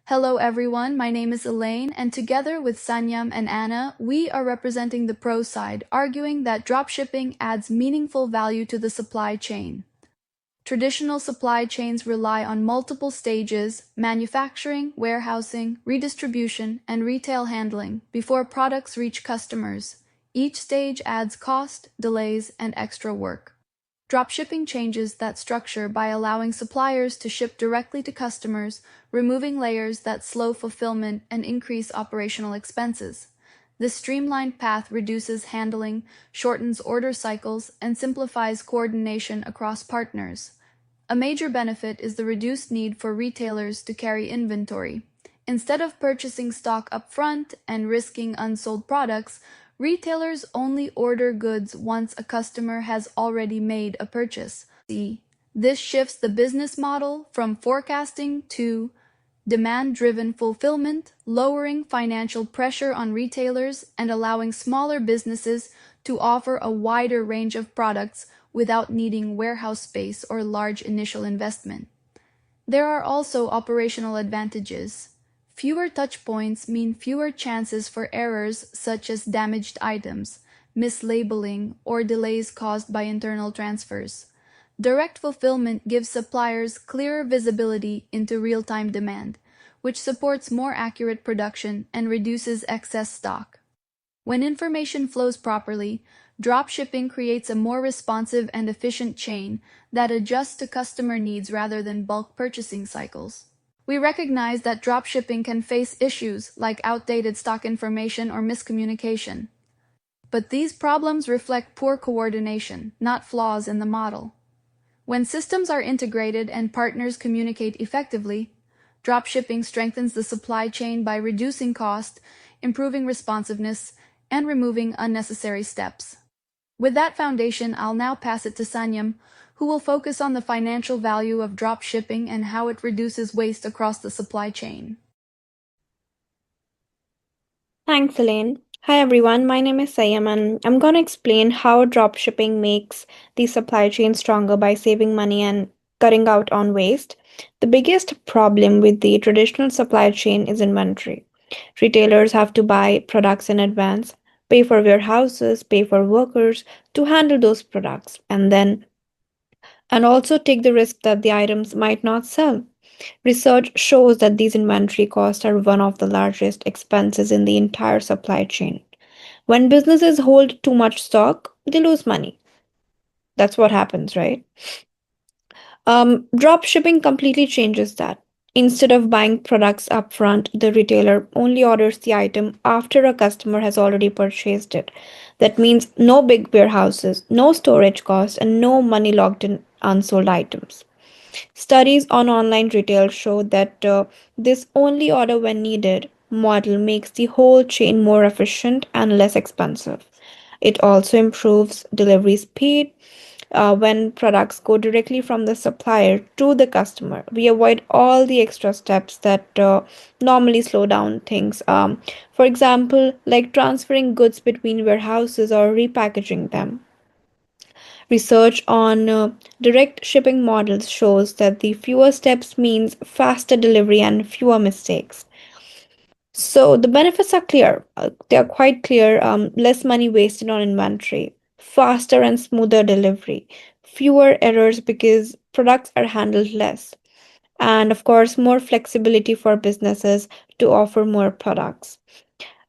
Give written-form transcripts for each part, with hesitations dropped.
Hello everyone, my name is Elaine, and together with Sanyam and Anna, we are representing the pro side, arguing that dropshipping adds meaningful value to the supply chain. Traditional supply chains rely on multiple stages: manufacturing, warehousing, redistribution, and retail handling before products reach customers. Each stage adds cost, delays, and extra work. Dropshipping changes that structure by allowing suppliers to ship directly to customers, removing layers that slow fulfillment and increase operational expenses. This streamlined path reduces handling, shortens order cycles, and simplifies coordination across partners. A major benefit is the reduced need for retailers to carry inventory. Instead of purchasing stock upfront and risking unsold products, retailers only order goods once a customer has already made a purchase. This shifts the business model from forecasting to demand-driven fulfillment, lowering financial pressure on retailers and allowing smaller businesses to offer a wider range of products without needing warehouse space or large initial investment. There are also operational advantages. Fewer touchpoints mean fewer chances for errors such as damaged items, mislabeling, or delays caused by internal transfers. Direct fulfillment gives suppliers clearer visibility into real-time demand, which supports more accurate production and reduces excess stock. When information flows properly, dropshipping creates a more responsive and efficient chain that adjusts to customer needs rather than bulk purchasing cycles. We recognize that dropshipping can face issues like outdated stock information or miscommunication. But these problems reflect poor coordination, not flaws in the model. When systems are integrated and partners communicate effectively, dropshipping strengthens the supply chain by reducing cost, improving responsiveness, and removing unnecessary steps. With that foundation, I'll now pass it to Sanyam, who will focus on the financial value of dropshipping and how it reduces waste across the supply chain. Thanks, Elaine. Hi everyone, my name is Sanyam and I'm going to explain how dropshipping makes the supply chain stronger by saving money and cutting out on waste. The biggest problem with the traditional supply chain is inventory. Retailers have to buy products in advance, pay for warehouses, pay for workers to handle those products, and also take the risk that the items might not sell. Research shows that these inventory costs are one of the largest expenses in the entire supply chain. When businesses hold too much stock, they lose money. That's what happens, right? Drop shipping completely changes that. Instead of buying products upfront, the retailer only orders the item after a customer has already purchased it. That means no big warehouses, no storage costs, and no money locked in unsold items. Studies on online retail show that this only order when needed model makes the whole chain more efficient and less expensive. It also improves delivery speed. When products go directly from the supplier to the customer, we avoid all the extra steps that normally slow down things. For example, like transferring goods between warehouses or repackaging them. Research on direct shipping models shows that the fewer steps means faster delivery and fewer mistakes. So the benefits are clear. They are quite clear. Less money wasted on inventory, faster and smoother delivery, fewer errors because products are handled less, and of course, more flexibility for businesses to offer more products.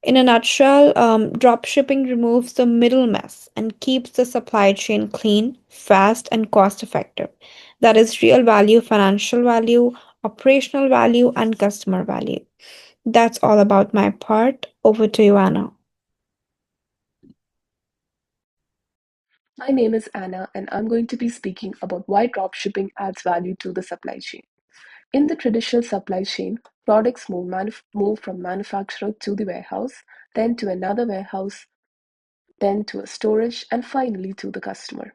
In a nutshell, dropshipping removes the middle mess and keeps the supply chain clean, fast, and cost effective. That is real value, financial value, operational value, and customer value. That's all about my part. Over to you, Anna. My name is Anna, and I'm going to be speaking about why dropshipping adds value to the supply chain. In the traditional supply chain, products move from manufacturer to the warehouse, then to another warehouse, then to a storage, and finally to the customer.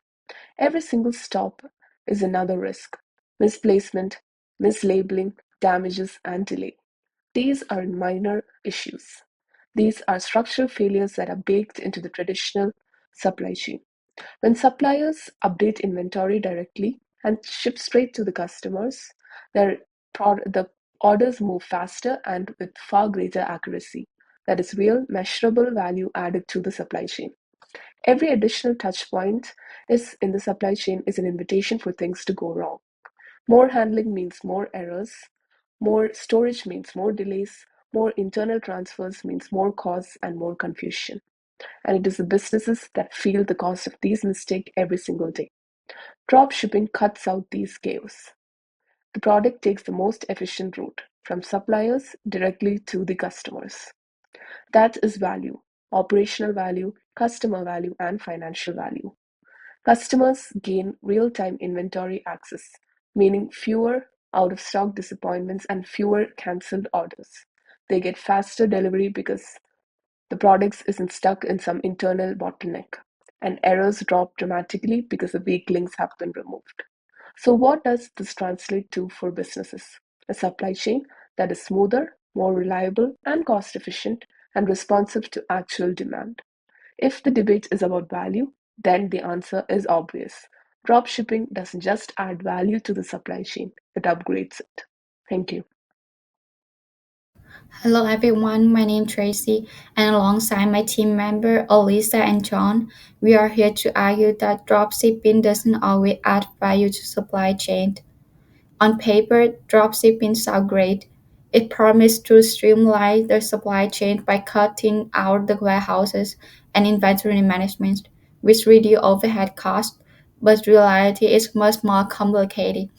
Every single stop is another risk: misplacement, mislabeling, damages, and delay. These are minor issues. These are structural failures that are baked into the traditional supply chain. When suppliers update inventory directly and ship straight to the customers, their the Orders move faster and with far greater accuracy. That is real, measurable value added to the supply chain. Every additional touch point is in the supply chain is an invitation for things to go wrong. More handling means more errors. More storage means more delays. More internal transfers means more costs and more confusion. And it is the businesses that feel the cost of these mistakes every single day. Drop shipping cuts out these chaos. The product takes the most efficient route from suppliers directly to the customers. That is value: operational value, customer value, and financial value. Customers gain real time inventory access, meaning fewer out of stock disappointments and fewer cancelled orders. They get faster delivery because the product isn't stuck in some internal bottleneck, and errors drop dramatically because the weak links have been removed. So, what does this translate to for businesses? A supply chain that is smoother, more reliable, and cost efficient, and responsive to actual demand. If the debate is about value, then the answer is obvious. Drop shipping doesn't just add value to the supply chain, it upgrades it. Thank you. Hello everyone, my name is Tracy, and alongside my team member Allyzza and John, we are here to argue that dropshipping doesn't always add value to supply chain. On paper, dropshipping sounds great. It promises to streamline the supply chain by cutting out the warehouses and inventory management, which reduce overhead costs, but reality is much more complicated.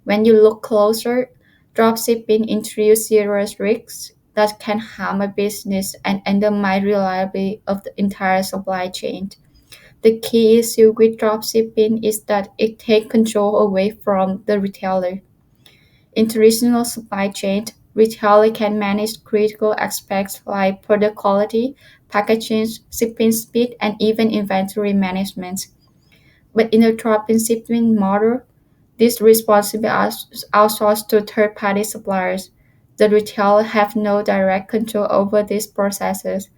When you look closer, dropshipping introduces serious risks that can harm a business and undermine reliability of the entire supply chain. The key issue with dropshipping is that it takes control away from the retailer. In traditional supply chains, retailers can manage critical aspects like product quality, packaging, shipping speed, and even inventory management. But in a drop-in-shipping model, this responsibility is outsourced to third-party suppliers. The retailer have no direct control over these processes,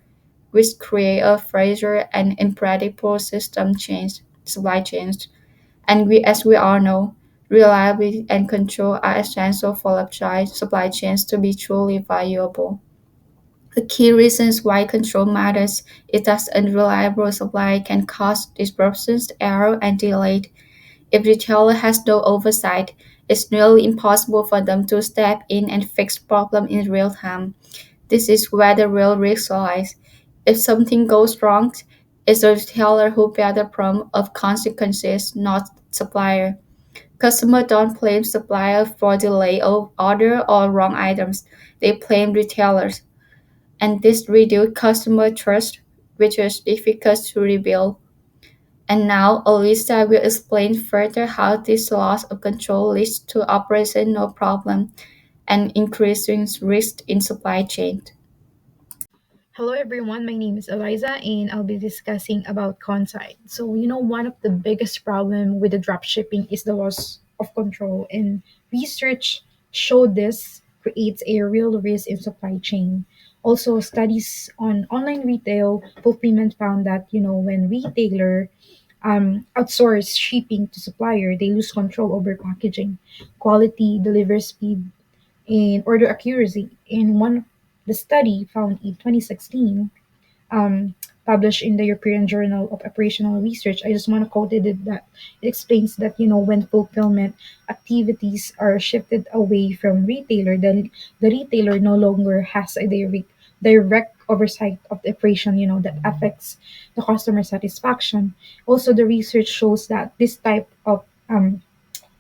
which create a fragile and unpredictable supply chains. And as we all know, reliability and control are essential for supply chains to be truly valuable. The key reasons why control matters is that unreliable supply can cause disruptions, error, and delay. If retailer has no oversight, it's nearly impossible for them to step in and fix problem in real time. This is where the real risk lies. If something goes wrong, it's the retailer who bears the brunt of consequences, not supplier. Customers don't blame supplier for delay of order or wrong items. They blame retailers. And this reduces customer trust, which is difficult to rebuild. And now Allyzza will explain further how this loss of control leads to operational problem and increasing risk in supply chain. Hello everyone, my name is Allyzza and I'll be discussing about consight. So, one of the biggest problem with the drop shipping is the loss of control, and research showed this creates a real risk in supply chain. Also, studies on online retail fulfillment found that, when retailer outsource shipping to supplier, they lose control over packaging, quality, delivery speed, and order accuracy. In one, the study found in 2016, um, published in the European Journal of Operational Research. I just want to quote it that it explains that when fulfillment activities are shifted away from retailer, then the retailer no longer has a direct oversight of the operation. That affects the customer satisfaction. Also, the research shows that this type of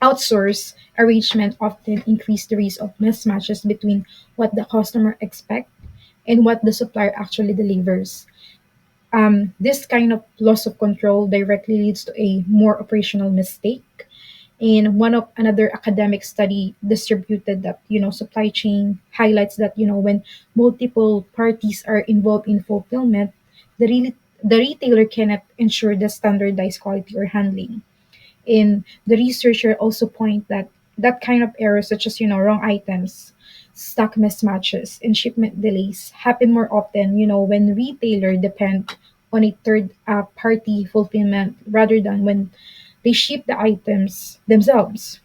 outsource arrangement often increase the risk of mismatches between what the customer expect and what the supplier actually delivers. This kind of loss of control directly leads to a more operational mistake. And one of another academic study distributed that supply chain highlights that when multiple parties are involved in fulfillment, the retailer cannot ensure the standardized quality or handling. And the researcher also point that kind of errors, such as wrong items, stock mismatches, and shipment delays, happen more often when retailer depend on a third party fulfillment rather than when they ship the items themselves.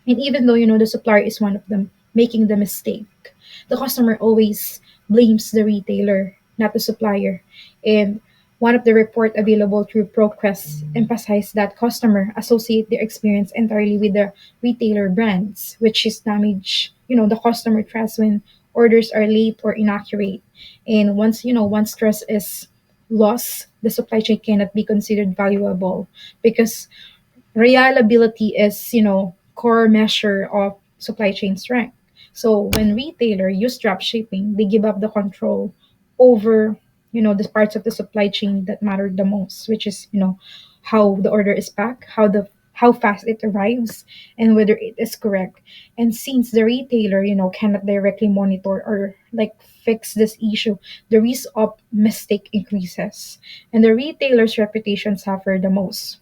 And even though the supplier is one of the making the mistake. The customer always blames the retailer, not the supplier. And one of the report available through ProQuest emphasized that customer associate their experience entirely with the retailer brands, which is damage, the customer trust when orders are late or inaccurate. And once trust is lost, the supply chain cannot be considered valuable because reliability is, core measure of supply chain strength. So when retailer use drop shipping, they give up the control over, the parts of the supply chain that matter the most, which is, how the order is packed, how fast it arrives, and whether it is correct. And since the retailer, cannot directly monitor or like fix this issue, the risk of mistake increases, and the retailer's reputation suffer the most.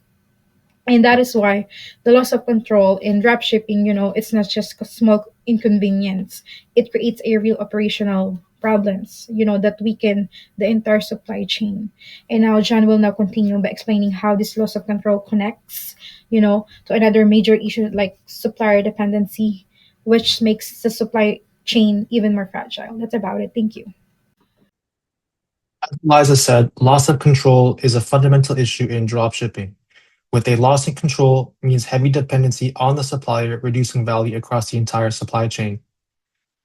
And that is why the loss of control in drop shipping, it's not just a small inconvenience. It creates a real operational problems, that weaken the entire supply chain. And now John will now continue by explaining how this loss of control connects, to another major issue like supplier dependency, which makes the supply chain even more fragile. That's about it. Thank you. Liza said, loss of control is a fundamental issue in dropshipping. With a loss in control means heavy dependency on the supplier, reducing value across the entire supply chain.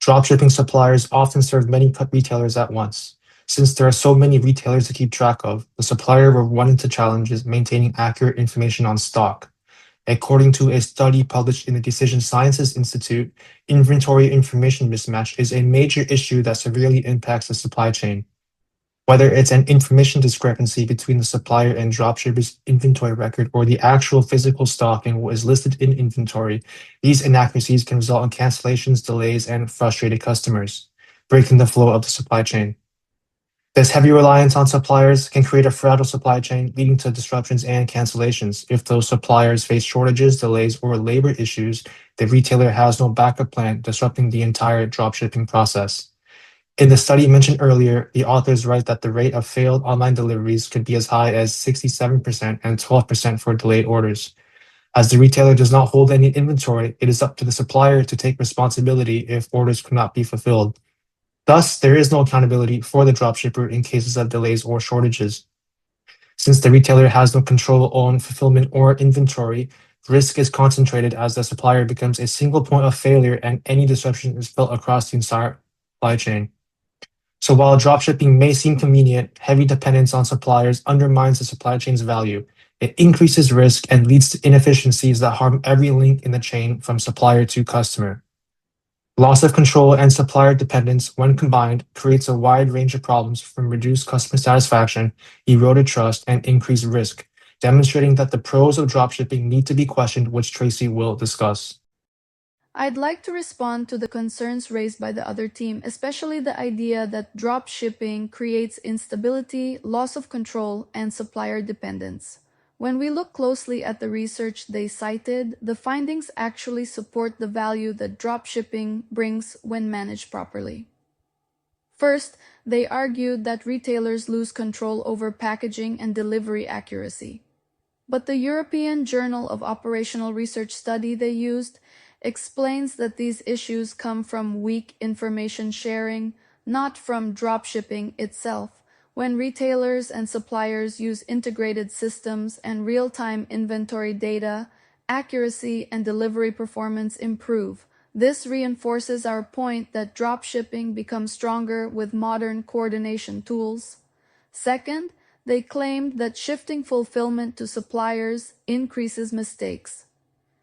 Dropshipping suppliers often serve many retailers at once. Since there are so many retailers to keep track of, the supplier will run into challenges maintaining accurate information on stock. According to a study published in the Decision Sciences Institute, inventory information mismatch is a major issue that severely impacts the supply chain. Whether it's an information discrepancy between the supplier and dropshipper's inventory record or the actual physical stock and what is listed in inventory, these inaccuracies can result in cancellations, delays, and frustrated customers, breaking the flow of the supply chain. This heavy reliance on suppliers can create a fragile supply chain, leading to disruptions and cancellations. If those suppliers face shortages, delays, or labor issues, the retailer has no backup plan, disrupting the entire dropshipping process. In the study mentioned earlier, the authors write that the rate of failed online deliveries could be as high as 67% and 12% for delayed orders. As the retailer does not hold any inventory, it is up to the supplier to take responsibility if orders cannot be fulfilled. Thus, there is no accountability for the dropshipper in cases of delays or shortages. Since the retailer has no control on fulfillment or inventory, risk is concentrated as the supplier becomes a single point of failure and any disruption is felt across the entire supply chain. So while dropshipping may seem convenient, heavy dependence on suppliers undermines the supply chain's value. It increases risk and leads to inefficiencies that harm every link in the chain from supplier to customer. Loss of control and supplier dependence, when combined, creates a wide range of problems from reduced customer satisfaction, eroded trust, and increased risk, demonstrating that the pros of dropshipping need to be questioned, which Tracy will discuss. I'd like to respond to the concerns raised by the other team, especially the idea that drop shipping creates instability, loss of control, and supplier dependence. When we look closely at the research they cited, the findings actually support the value that drop shipping brings when managed properly. First, they argued that retailers lose control over packaging and delivery accuracy. But the European Journal of Operational Research study they used explains that these issues come from weak information sharing, not from dropshipping itself. When retailers and suppliers use integrated systems and real-time inventory data, accuracy and delivery performance improve. This reinforces our point that dropshipping becomes stronger with modern coordination tools. Second, they claimed that shifting fulfillment to suppliers increases mistakes.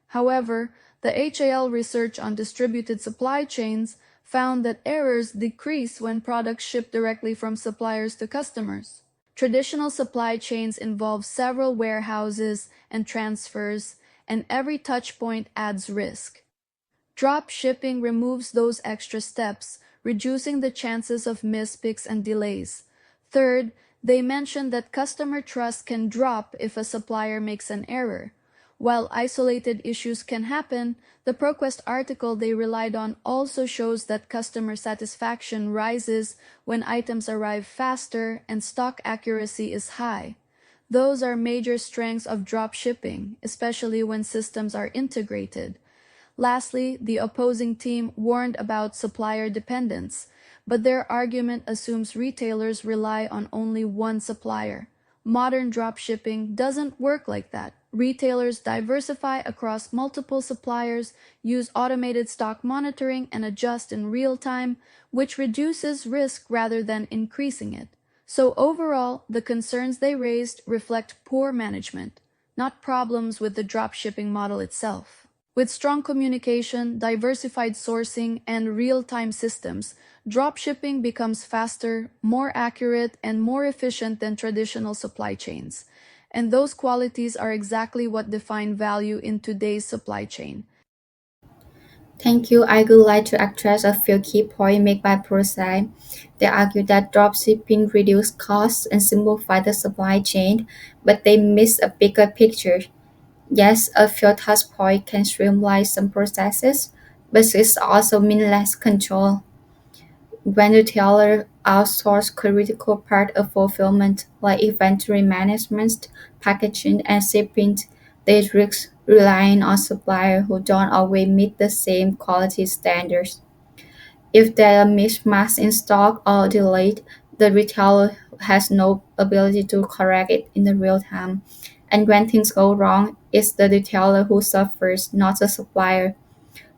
However, the HAL research on distributed supply chains found that errors decrease when products ship directly from suppliers to customers. Traditional supply chains involve several warehouses and transfers, and every touch point adds risk. Drop shipping removes those extra steps, reducing the chances of mispicks and delays. Third, they mentioned that customer trust can drop if a supplier makes an error. While isolated issues can happen, the ProQuest article they relied on also shows that customer satisfaction rises when items arrive faster and stock accuracy is high. Those are major strengths of drop shipping, especially when systems are integrated. Lastly, the opposing team warned about supplier dependence, but their argument assumes retailers rely on only one supplier. Modern dropshipping doesn't work like that. Retailers diversify across multiple suppliers, use automated stock monitoring, and adjust in real time, which reduces risk rather than increasing it. So overall, the concerns they raised reflect poor management, not problems with the dropshipping model itself. With strong communication, diversified sourcing, and real-time systems, dropshipping becomes faster, more accurate, and more efficient than traditional supply chains. And those qualities are exactly what define value in today's supply chain. Thank you. I would like to address a few key points made by ProSci. They argue that dropshipping reduces costs and simplifies the supply chain, but they miss a bigger picture. Yes, a few touch points can streamline some processes, but it also means less control. When retailers outsource critical part of fulfillment, like inventory management, packaging, and shipping, they risk relying on suppliers who don't always meet the same quality standards. If there are mismatch in stock or delayed, the retailer has no ability to correct it in the real time. And when things go wrong, it's the retailer who suffers, not the supplier.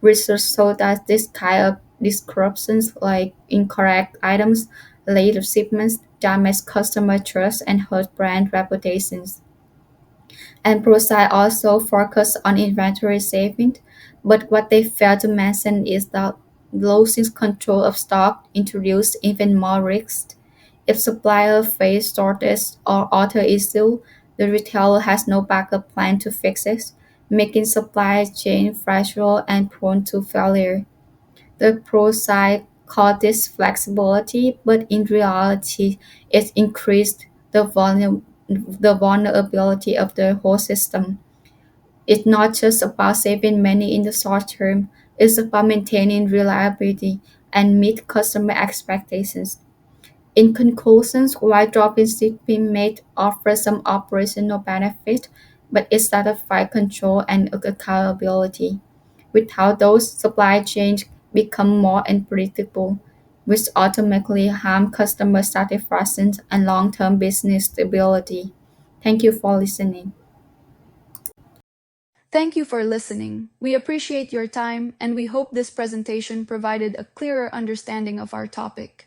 Research showed that this kind of disruptions, like incorrect items, late shipments, damage customer trust and hurt brand reputations. And ProSci also focus on inventory saving, but what they fail to mention is that losing control of stock introduces even more risks. If suppliers face shortage or other issue, the retailer has no backup plan to fix it, making supply chain fragile and prone to failure. The pro side called this flexibility, but in reality, it increased the vulnerability of the whole system. It's not just about saving money in the short term, it's about maintaining reliability and meet customer expectations. In conclusion, while dropping shipping may offer some operational benefit, but it satisfies control and accountability. Without those, supply chains become more unpredictable, which ultimately harm customer satisfaction and long-term business stability. Thank you for listening. Thank you for listening. We appreciate your time, and we hope this presentation provided a clearer understanding of our topic.